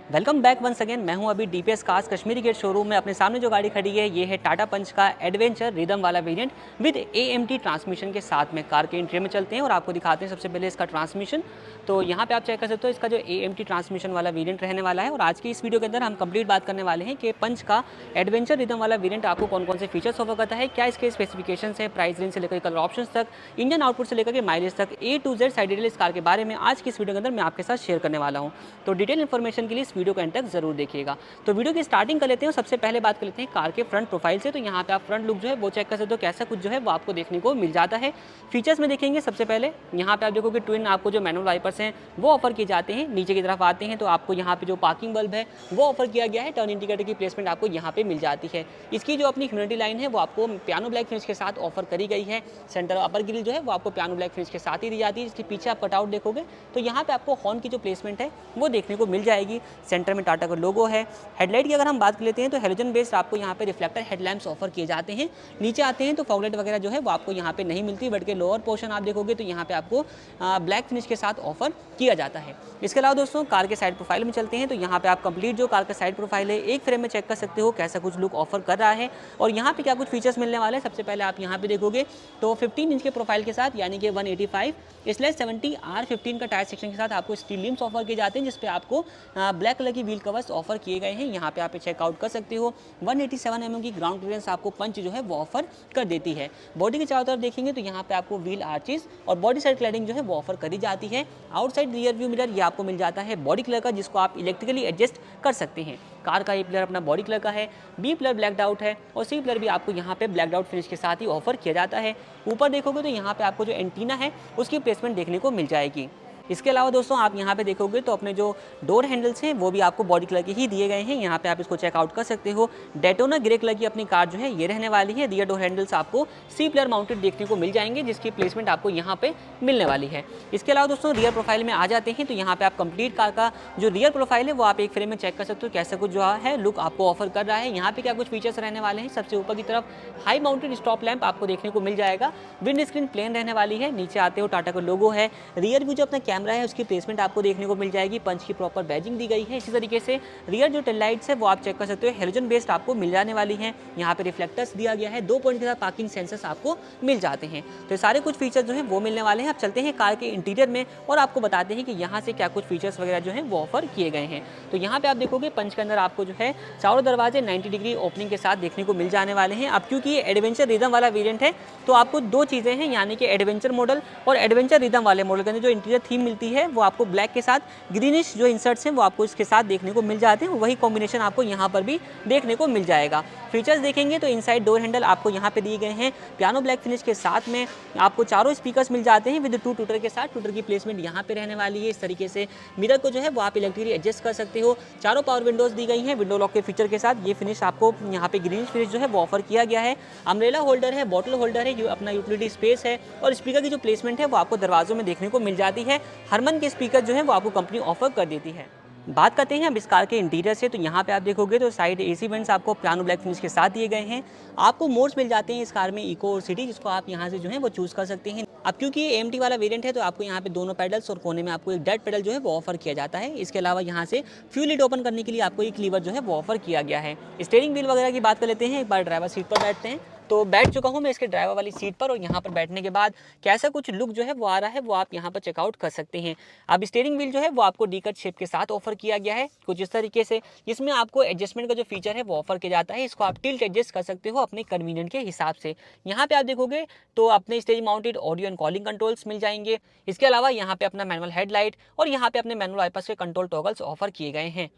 Welcome back once again. मैं हूं अभी DPS cars Kashmiri Gate showroom में। अपने सामने जो गाड़ी खड़ी है ये है टाटा पंच का एडवेंचर रिदम वाला वेरिएंट विद एएमटी ट्रांसमिशन के साथ में। कार के इंटीरियर में चलते हैं और आपको दिखाते हैं सबसे पहले इसका ट्रांसमिशन। तो यहाँ पे आप चेक कर सकते हो इसका जो एएमटी ट्रांसमिशन वाला वेरिएंट रहने वाला है। और आज की इस वीडियो के अंदर हम कंप्लीट बात करने वाले हैं कि पंच का एडवेंचर रिदम वाला वेरिएंट आपको कौन कौन से फीचर्स ऑफर करता है, क्या इसके स्पेसिफिकेशन है, प्राइस रेंज से लेकर कलर ऑप्शन तक, इंजन आउटपुट से लेकर के माइलेज तक, A to Z side detail इस कार के बारे में आज की इस वीडियो के अंदर मैं आपके साथ शेयर करने वाला हूँ। तो डिटेल इन्फॉर्मेशन के लिए इस वीडियो को एंड तक जरूर देखिएगा। तो वीडियो की स्टार्टिंग कर लेते हैं। सबसे पहले बात कर लेते हैं कार के फ्रंट प्रोफाइल से। तो यहाँ पे आप फ्रंट लुक जो है वो चेक कर सकते हो, कैसा कुछ जो है वो आपको देखने को मिल जाता है। फीचर्स में देखेंगे सबसे पहले यहाँ पे आप देखोगे ट्विन आपको जो मैनुअल वाइपर्स हैं वो ऑफर किए जाते हैं। नीचे की तरफ आते हैं तो आपको यहाँ पे जो पार्किंग बल्ब है वो ऑफर किया गया है। टर्न इंडिकेटर की प्लेसमेंट आपको यहाँ पे मिल जाती है। इसकी जो अपनी ह्यूमिडिटी लाइन है वो आपको पियानो ब्लैक फिनिश के साथ ऑफर करी गई है। सेंटर अपर ग्रिल जो है वो आपको पियानो ब्लैक फिनिश के साथ ही दी जाती है। इसके पीछे आप कटआउट देखोगे तो यहाँ पे आपको हॉर्न की जो प्लेसमेंट है वो देखने को मिल जाएगी। सेंटर में टाटा का लोगो है। हेडलाइट की अगर हम बात कर लेते हैं तो हेलोजन बेस्ड आपको यहाँ पे रिफ्लेक्टर हेडलैम्प्स ऑफर किए जाते हैं। नीचे आते हैं तो फॉगलाइट वगैरह जो है वो आपको यहाँ पे नहीं मिलती, बट के लोअर पोर्शन आप देखोगे तो यहाँ पे आपको ब्लैक फिनिश के साथ ऑफर किया जाता है। इसके अलावा दोस्तों कार के साइड प्रोफाइल में चलते हैं तो यहाँ पे आप कंप्लीट जो कार का साइड प्रोफाइल है एक फ्रेम में चेक कर सकते हो कैसा कुछ लुक ऑफर कर रहा है और यहाँ पे क्या कुछ फीचर्स मिलने वाले हैं। सबसे पहले आप यहाँ पे देखोगे तो 15 इंच के प्रोफाइल के साथ यानी कि 185/70 R15 का टायर सेक्शन के साथ आपको स्टील लिम्स ऑफर किए जाते हैं, जिसपे आपको ब्लैक कलर की व्हील कवर्स ऑफर किए गए हैं। यहाँ पे आप चेकआउट कर सकते हो। 187 mm की ग्राउंड क्लियरेंस आपको पंच जो है वो ऑफर कर देती है। बॉडी के चारों तरफ देखेंगे तो यहाँ पे आपको व्हील आर्चेस और बॉडी साइड क्लैडिंग जो है वो ऑफर करी जाती है। आउटसाइड रियर व्यू मिरर ये आपको मिल जाता है बॉडी कलर का, जिसको आप इलेक्ट्रिकली एडजस्ट कर सकते हैं। कार का ए पिलर अपना बॉडी कलर का है, बी पिलर ब्लैक आउट है और सी पिलर भी आपको यहाँ पे ब्लैक आउट फिनिश के साथ ही ऑफर किया जाता है। ऊपर देखोगे तो यहाँ पे आपको जो एंटीना है उसकी प्लेसमेंट देखने को मिल जाएगी। इसके अलावा दोस्तों आप यहाँ पे देखोगे तो अपने जो डोर हैंडल्स हैं वो भी आपको बॉडी कलर के ही दिए गए हैं। यहाँ पे आप इसको चेकआउट कर सकते हो। डेटोना ग्रे कलर की अपनी कार जो है ये रहने वाली है। रियर डोर हैंडल्स आपको सी पिलर माउंटेड देखने को मिल जाएंगे, जिसकी प्लेसमेंट आपको यहाँ पे मिलने वाली है। इसके अलावा दोस्तों रियर प्रोफाइल में आ जाते हैं तो यहाँ पे आप कंप्लीट कार का जो रियर प्रोफाइल है वो आप एक फ्रेम में चेक कर सकते हो कैसा कुछ जो है लुक आपको ऑफर कर रहा है। यहाँ पे क्या कुछ फीचर्स रहने वाले हैं। सबसे ऊपर की तरफ हाई माउंटेड स्टॉप लैंप आपको देखने को मिल जाएगा। विंड स्क्रीन प्लेन रहने वाली है। नीचे आते हो टाटा का लोगो है। रियर व्यू जो अपना कैमरा है उसकी प्लेसमेंट आपको देखने को मिल जाएगी। पंच की प्रॉपर बैजिंग दी गई है। इसी तरीके से रियर जो टेल लाइट्स है वो आप चेक कर सकते हो हेलोजन बेस्ड आपको मिल जाने वाली है। यहाँ पे रिफ्लेक्टर्स दिया गया है। 2 पॉइंट के साथ पार्किंग सेंसर्स आपको मिल जाते हैं। तो सारे कुछ फीचर्स जो है वो मिलने वाले हैं। अब चलते हैं कार के इंटीरियर में और आपको बताते हैं कि यहाँ से क्या कुछ फीचर्स वगैरह जो है वो ऑफर किए गए हैं। तो यहाँ पे आप देखोगे पंच के अंदर आपको जो है चारों दरवाजे 90 डिग्री ओपनिंग के साथ देखने को मिल जाने वाले हैं। अब क्योंकि ये एडवेंचर रिदम वाला वेरिएंट है तो आपको 2 चीज़ें हैं, यानी कि एडवेंचर मॉडल और एडवेंचर रिदम वाले मॉडल के अंदर जो इंटीरियर थीम मिलती है वो आपको ब्लैक के साथ ग्रीनिश जो इंसर्ट्स हैं वो आपको इसके साथ देखने को मिल जाते हैं। वही कॉम्बिनेशन आपको यहाँ पर भी देखने को मिल जाएगा। फीचर्स देखेंगे तो इनसाइड डोर हैंडल आपको यहाँ पे दिए गए हैं पियानो ब्लैक फिनिश के साथ में। आपको चारों स्पीकर्स मिल जाते हैं विद 2 टूटर के साथ। टूटर की प्लेसमेंट यहाँ पे रहने वाली है। इस तरीके से मिरर को जो है वो आप इलेक्ट्रिकली एडजस्ट कर सकते हो। चारों पावर विंडोज दी गई हैं विंडो लॉक के फीचर के साथ। ये फिनिश आपको यहाँ पे ग्रीनिश फिनिश जो है वो ऑफर किया गया है। अम्ब्रेला होल्डर है, बॉटल होल्डर है, अपना यूटिलिटी स्पेस है और स्पीकर की जो प्लेसमेंट है वो आपको दरवाजों में देखने को मिल जाती है। हरमन के स्पीकर जो है वो आपको कंपनी ऑफर कर देती है। बात करते हैं अब इस कार के इंटीरियर से। तो यहाँ पे आप देखोगे तो साइड एसी वेंट्स आपको पियानो ब्लैक फिनिश के साथ दिए गए हैं। आपको मोड्स मिल जाते हैं इस कार में इको और सिटी, जिसको आप यहाँ से जो है वो चूज़ कर सकते हैं। अब क्योंकि ये एएमटी वाला वेरिएंट है तो आपको यहाँ पे दोनों पेडल्स और कोने में आपको एक डेड पेडल जो है वो ऑफर किया जाता है। इसके अलावा यहाँ से फ्यूल लिड ओपन करने के लिए आपको एक लीवर जो है वो ऑफर किया गया है। स्टीयरिंग व्हील वगैरह की बात कर लेते हैं। एक बार ड्राइवर सीट पर बैठते हैं तो बैठ चुका हूँ मैं इसके ड्राइवर वाली सीट पर और यहाँ पर बैठने के बाद कैसा कुछ लुक जो है वो आ रहा है वो आप यहाँ पर चेकआउट कर सकते हैं। अब स्टीयरिंग व्हील जो है वो आपको डी कट शेप के साथ ऑफर किया गया है कुछ इस तरीके से। इसमें आपको एडजस्टमेंट का जो फीचर है वो ऑफर किया जाता है। इसको आप टिल्ट एडजस्ट कर सकते हो अपने कन्वीनियंट के हिसाब से। यहाँ पे आप देखोगे तो अपने steering mounted audio and calling controls मिल जाएंगे। इसके अलावा यहाँ पे अपना मैनुअल हेडलाइट और यहाँ पे अपने मैनुअल वाइपर्स के कंट्रोल टॉगल्स ऑफर किए गए हैं।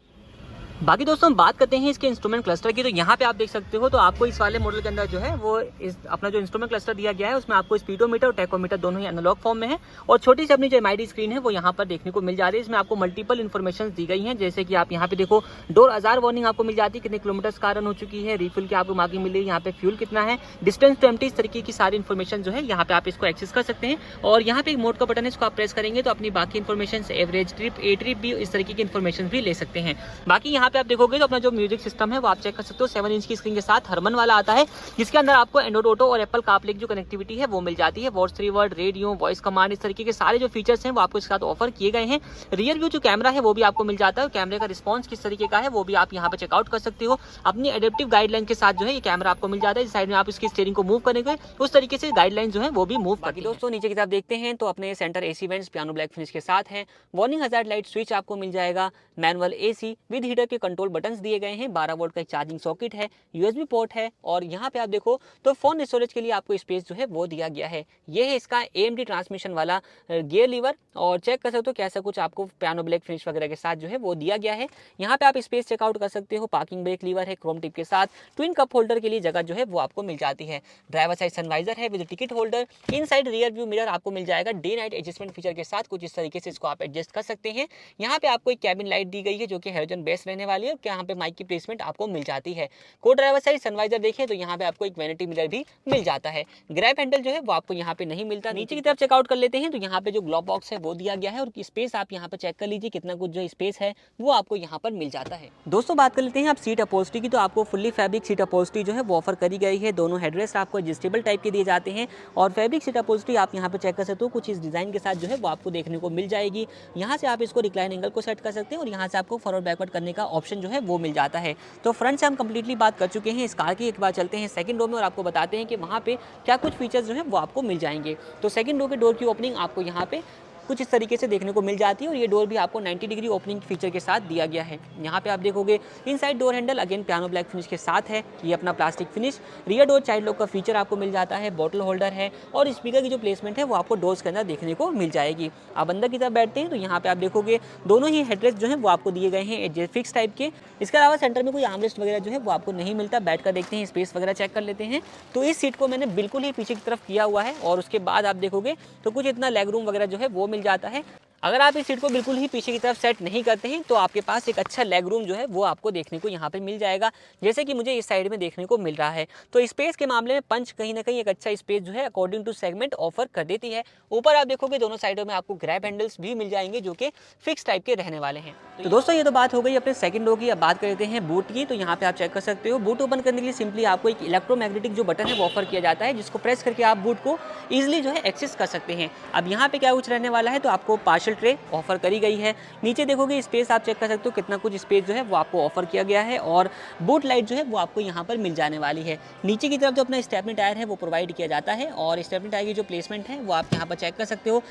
बाकी दोस्तों बात करते हैं इसके इंस्ट्रूमेंट क्लस्टर की। तो यहाँ पे आप देख सकते हो तो आपको इस वाले मॉडल के अंदर जो है वो इस अपना जो इंस्ट्रूमेंट क्लस्टर दिया गया है उसमें आपको स्पीडोमीटर और टैकोमीटर दोनों ही एनालॉग फॉर्म में है और छोटी सी अपनी जो एमआईडी स्क्रीन है वो यहाँ पर देखने को मिल जा रही है। इसमें आपको मल्टीपल इन्फॉर्मेशन दी गई है, जैसे कि आप यहाँ पे देखो डोर अजार वार्निंग आपको मिल जाती है, कितने किलोमीटर का रन हो चुकी है, रिफिल की आपको मार्किंग मिल रही है, यहाँ पे फ्यूल कितना है, डिस्टेंस टू एम्प्टी, इस तरीके की सारी इन्फॉर्मेशन जो है यहाँ पे आप इसको एक्सेस कर सकते हैं। और यहाँ पे एक मोड का बटन है, इसको आप प्रेस करेंगे तो अपनी बाकी इन्फॉर्मेशन एवरेज ट्रिप, ए ट्रिप भी, इस तरीके की इन्फॉर्मेशन भी ले सकते हैं। बाकी यहाँ पे आप देखोगे तो अपना जो म्यूजिक सिस्टम है वो आप चेक कर सकते हो 7 इंच की स्क्रीन के साथ हरमन वाला आता है, जिसके अंदर आपको एंड्रॉइड ऑटो और एप्पल कारप्ले जो कनेक्टिविटी है वो मिल जाती है। Voice 3 word, radio, voice command, इस तरीके के सारे जो फीचर्स हैं वो आपको इसके साथ ऑफर किए गए हैं। रियर व्यू जो कैमरा है वो भी आपको मिल जाता है, कैमरे का रिस्पॉन्स किस तरीके का है वो भी आप यहाँ पे चेकआउट कर सकते हो। अपनी एडेप्टिव गाइडलाइन के साथ जो है ये कैमरा आपको मिल जाता है। इस साइड में आप इसकी स्टीयरिंग को मूव करेंगे उस तरीके से गाइडलाइन जो है वो भी मूव करती है। दोस्तों नीचे की तरफ देखते हैं तो अपने centre AC vents piano black finish के साथ है। वार्निंग हजार्ड लाइट स्विच आपको मिल जाएगा। मैनुअल एसी विद हीटर के कंट्रोल बटन्स दिए गए हैं। 12 वोल्ट का एक चार्जिंग सॉकेट है, यूएसबी पोर्ट है और यहाँ पे आप देखो तो फोन स्टोरेज के लिए आपको स्पेस जो है वो दिया गया है। ये है इसका एएमडी ट्रांसमिशन वाला गियर लीवर और चेक कर सकते हो कैसा कुछ आपको पियानो ब्लैक फिनिश वगैरह के साथ जो है वो दिया गया है। यहाँ पे आप स्पेस चेकआउट कर सकते हो। पार्किंग ब्रेक लीवर है क्रोम टिप के साथ। ट्विन कप होल्डर के लिए जगह जो है वो आपको मिल जाती है। ड्राइवर साइड सनवाइजर है with ticket holder. Inside rear view mirror आपको मिल जाएगा डे नाइट एडजस्टमेंट फीचर के साथ। कुछ इस तरीके से इसको आप एडजस्ट कर सकते हैं। यहाँ पे आपको एक कैबिन लाइट दी गई है जो कि हेलोजन बेस रहने वाली है और यहाँ पे माइक की प्लेसमेंट आपको मिल जाती है। को ड्राइवर साइड सनवाइजर देखें तो यहाँ पे आपको एक वैनिटी मिरर भी मिल जाता है। ग्रैब हैंडल जो है वो आपको यहाँ पे नहीं मिलता। नीचे की तरफ चेकआउट कर लेते हैं तो यहाँ पे जो ग्लोव बॉक्स है वो दिया गया है और स्पेस आप यहाँ पे चेक कर लीजिए कितना कुछ जो स्पेस है वो आपको यहाँ पर मिल जाता है। दोस्तों बात कर लेते हैं आप सीट अपहोल्स्ट्री की, तो आपको फुल्ली फैब्रिक सीट अपहोल्स्ट्री जो है वो ऑफर करी गई है। दोनों हेडरेस्ट आपको एडजस्टेबल टाइप के दिए जाते हैं और फैब्रिक सीट अपहोल्स्ट्री आप यहाँ पे चेक कर सकते हो कुछ इस डिजाइन के साथ जो है वो आपको देखने को मिल जाएगी। यहाँ से आप इसको रिक्लाइन एंगल को सेट कर सकते हैं और यहाँ से आपको फॉरवर्ड बैकवर्ड करने का ऑप्शन जो है वो मिल जाता है। तो फ्रंट से हम कंप्लीटली बात कर चुके हैं इस कार की। एक बार चलते हैं सेकंड रो में और आपको बताते हैं कि वहाँ पे क्या कुछ फीचर्स जो है वो आपको मिल जाएंगे। तो सेकंड रो के डोर की ओपनिंग आपको यहाँ पे कुछ इस तरीके से देखने को मिल जाती है और ये डोर भी आपको 90 डिग्री ओपनिंग फीचर के साथ दिया गया है। यहाँ पे आप देखोगे inside door handle again piano black finish के साथ है, ये अपना plastic finish. Rear door child lock का फीचर आपको मिल जाता है। बॉटल होल्डर है और स्पीकर की जो प्लेसमेंट है वो आपको डोर्स के अंदर देखने को मिल जाएगी। अब अंदर की तरफ बैठते हैं तो यहाँ पे आप देखोगे दोनों ही हेडरेस्ट जो है वो आपको दिए गए हैं फिक्स टाइप के। इसके अलावा सेंटर में कोई आर्मरेस्ट वगैरह जो है वो आपको नहीं मिलता। बैठ कर देखते हैं, स्पेस वगैरह चेक कर लेते हैं। तो इस सीट को मैंने बिल्कुल ही पीछे की तरफ किया हुआ है और उसके बाद आप देखोगे तो कुछ इतना लेग रूम वगैरह जो है वो मिल जाता है। अगर आप इस सीट को बिल्कुल ही पीछे की तरफ सेट नहीं करते हैं तो आपके पास एक अच्छा लेग रूम जो है वो आपको देखने को यहाँ पे मिल जाएगा, जैसे कि मुझे इस साइड में देखने को मिल रहा है। तो स्पेस के मामले में पंच कहीं ना कहीं एक अच्छा स्पेस जो है अकॉर्डिंग टू सेगमेंट ऑफर कर देती है। ऊपर आप देखोगे दोनों साइडों में आपको ग्रैब हैंडल्स भी मिल जाएंगे जो कि फिक्स टाइप के रहने वाले हैं। तो दोस्तों ये तो बात हो गई अपने सेकंड रो की। अब बात कर लेते हैं बूट की। तो यहाँ पे आप चेक कर सकते हो बूट ओपन करने के लिए सिंपली आपको एक इलेक्ट्रोमैग्नेटिक जो बटन है वो ऑफर किया जाता है, जिसको प्रेस करके आप बूट को ईजिली जो है एक्सेस कर सकते हैं। अब यहाँ पे क्या कुछ रहने वाला है, तो आपको पार्शल ट्रे ऑफर करी गई है। नीचे देखोगे स्पेस आप चेक कर सकते हो कितना कुछ स्पेस जो है वो आपको ऑफर किया गया है और बूट लाइट जो है वो आपको यहाँ पर मिल जाने वाली है। नीचे की तरफ जो अपना स्टेपनी टायर है वो प्रोवाइड किया जाता है और स्टेपनी टायर की जो प्लेसमेंट है वो आप यहाँ पर चेक कर सकते हो।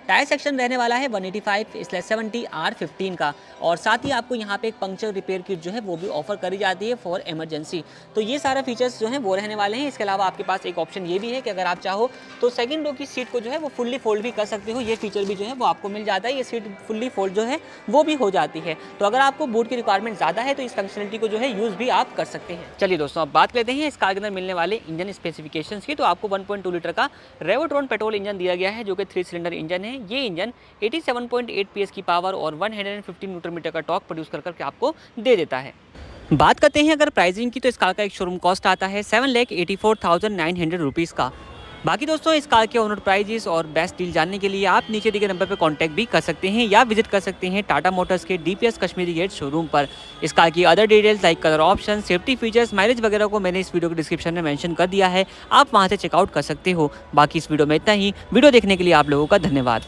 टायर सेक्शन रहने वाला है 185/70 R15 का और साथ ही आपको यहाँ पे एक पंक्चर रिपेयर किट जो है वो भी ऑफर करी जाती है फॉर इमरजेंसी। तो ये सारा फीचर्स जो हैं वो रहने वाले हैं। इसके अलावा आपके पास एक ऑप्शन ये भी है कि अगर आप चाहो तो सेकंड रो की सीट को जो है वो फुल्ली फोल्ड भी कर सकते हो। ये फीचर भी जो है वो आपको मिल जाता है। ये सीट फुल्ली फोल्ड जो है वो भी हो जाती है। तो अगर आपको बूट की रिक्वायरमेंट ज़्यादा है तो इस फंक्शनलिटी को जो है यूज़ भी आप कर सकते हैं। चलिए दोस्तों अब बात करते हैं इस कार के अंदर मिलने वाले इंजन स्पेसिफिकेशंस की। तो आपको 1.2 लीटर का रेवोट्रॉन पेट्रोल इंजन दिया गया है जो कि 3 सिलेंडर इंजन है। ये इंजन 87.8 PS की पावर और 115 न्यूटन मीटर का टॉर्क प्रोड्यूस करके आपको दे देता है। बात करते हैं अगर प्राइसिंग की, तो इस कार का एक शोरूम कॉस्ट आता है 7,84,900 रुपीज़ का। बाकी दोस्तों इस कार के ओनर प्राइजेस और बेस्ट डील जानने के लिए आप नीचे दिए गए नंबर पर कांटेक्ट भी कर सकते हैं या विजिट कर सकते हैं टाटा मोटर्स के DPS कश्मीरी गेट शोरूम पर। इस कार की other details like colour option, safety features, mileage वगैरह को मैंने इस वीडियो के डिस्क्रिप्शन में मेंशन कर दिया है, आप वहां से चेकआउट कर सकते हो। बाकी इस वीडियो में इतना ही। वीडियो देखने के लिए आप लोगों का धन्यवाद।